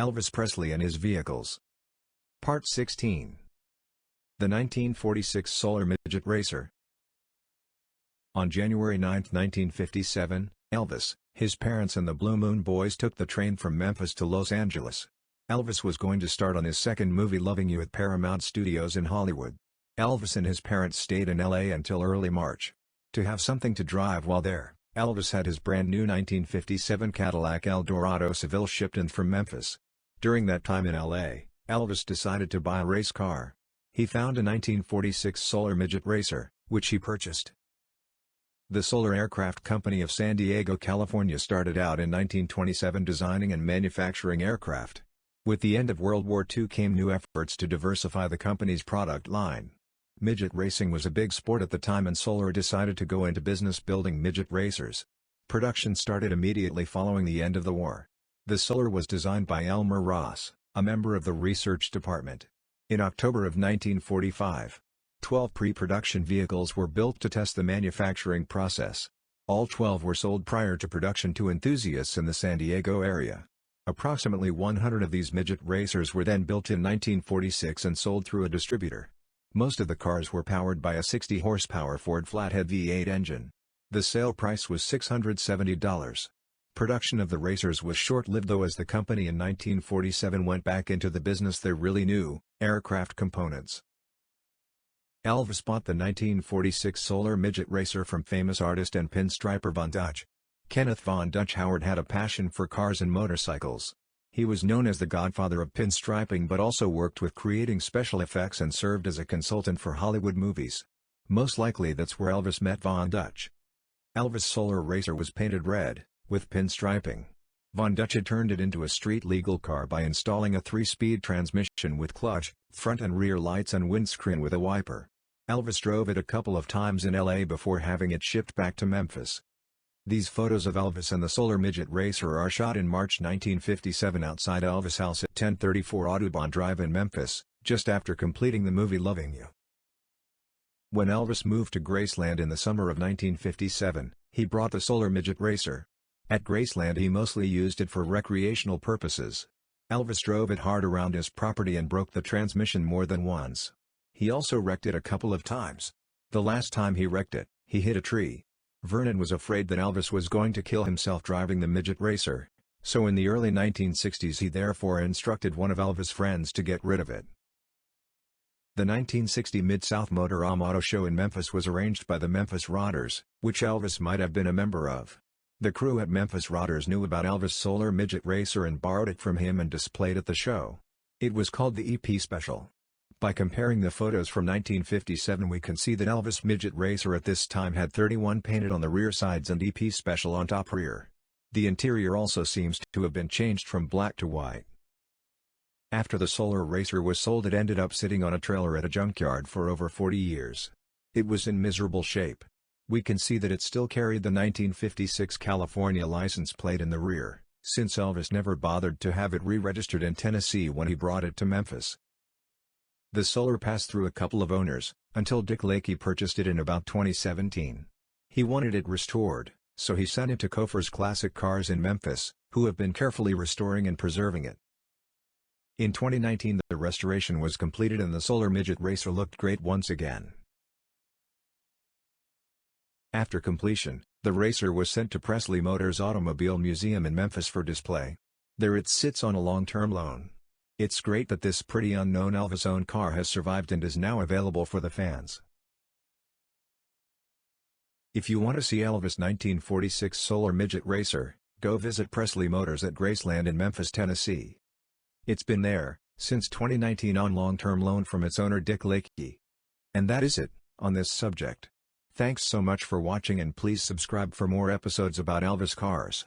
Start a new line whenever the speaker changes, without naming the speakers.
Elvis Presley and his vehicles. Part 16. The 1946 Solar Midget Racer. On January 9, 1957, Elvis, his parents and the Blue Moon Boys took the train from Memphis to Los Angeles. Elvis was going to start on his second movie Loving You at Paramount Studios in Hollywood. Elvis and his parents stayed in L.A. until early March. To have something to drive while there, Elvis had his brand new 1957 Cadillac Eldorado Seville shipped in from Memphis. During that time in L.A., Elvis decided to buy a race car. He found a 1946 Solar Midget Racer, which he purchased. The Solar Aircraft Company of San Diego, California started out in 1927 designing and manufacturing aircraft. With the end of World War II came new efforts to diversify the company's product line. Midget racing was a big sport at the time, and Solar decided to go into business building midget racers. Production started immediately following the end of the war. The Solar was designed by Elmer Ross, a member of the research department. In October of 1945, 12 pre-production vehicles were built to test the manufacturing process. All 12 were sold prior to production to enthusiasts in the San Diego area. Approximately 100 of these midget racers were then built in 1946 and sold through a distributor. Most of the cars were powered by a 60-horsepower Ford flathead V8 engine. The sale price was $670. Production of the racers was short-lived, though, as the company in 1947 went back into the business they really knew, aircraft components. Elvis bought the 1946 Solar Midget Racer from famous artist and pinstriper Von Dutch. Kenneth Von Dutch Howard had a passion for cars and motorcycles. He was known as the godfather of pinstriping, but also worked with creating special effects and served as a consultant for Hollywood movies. Most likely that's where Elvis met Von Dutch. Elvis' Solar Racer was painted red, with pinstriping. Von Dutch had turned it into a street-legal car by installing a 3-speed transmission with clutch, front and rear lights and windscreen with a wiper. Elvis drove it a couple of times in L.A. before having it shipped back to Memphis. These photos of Elvis and the Solar Midget Racer are shot in March 1957 outside Elvis' house at 1034 Audubon Drive in Memphis, just after completing the movie Loving You. When Elvis moved to Graceland in the summer of 1957, he brought the Solar Midget Racer. At Graceland he mostly used it for recreational purposes. Elvis drove it hard around his property and broke the transmission more than once. He also wrecked it a couple of times. The last time he wrecked it, he hit a tree. Vernon was afraid that Elvis was going to kill himself driving the midget racer, so in the early 1960s he therefore instructed one of Elvis' friends to get rid of it. The 1960 Mid-South Motor Auto Show in Memphis was arranged by the Memphis Rodders, which Elvis might have been a member of. The crew at Memphis Rodders knew about Elvis' Solar Midget Racer and borrowed it from him and displayed at the show. It was called the EP Special. By comparing the photos from 1957 we can see that Elvis Midget Racer at this time had 31 painted on the rear sides and EP Special on top rear. The interior also seems to have been changed from black to white. After the Solar Racer was sold, it ended up sitting on a trailer at a junkyard for over 40 years. It was in miserable shape. We can see that it still carried the 1956 California license plate in the rear, since Elvis never bothered to have it re-registered in Tennessee when he brought it to Memphis. The Solar passed through a couple of owners, until Dick Lakey purchased it in about 2017. He wanted it restored, so he sent it to Kofer's Classic Cars in Memphis, who have been carefully restoring and preserving it. In 2019 the restoration was completed and the Solar Midget Racer looked great once again. After completion, the racer was sent to Presley Motors Automobile Museum in Memphis for display. There it sits on a long-term loan. It's great that this pretty unknown Elvis-owned car has survived and is now available for the fans. If you want to see Elvis' 1946 Solar Midget Racer, go visit Presley Motors at Graceland in Memphis, Tennessee. It's been there since 2019 on long-term loan from its owner Dick Lakey. And that is it on this subject. Thanks so much for watching, and please subscribe for more episodes about Elvis Cars.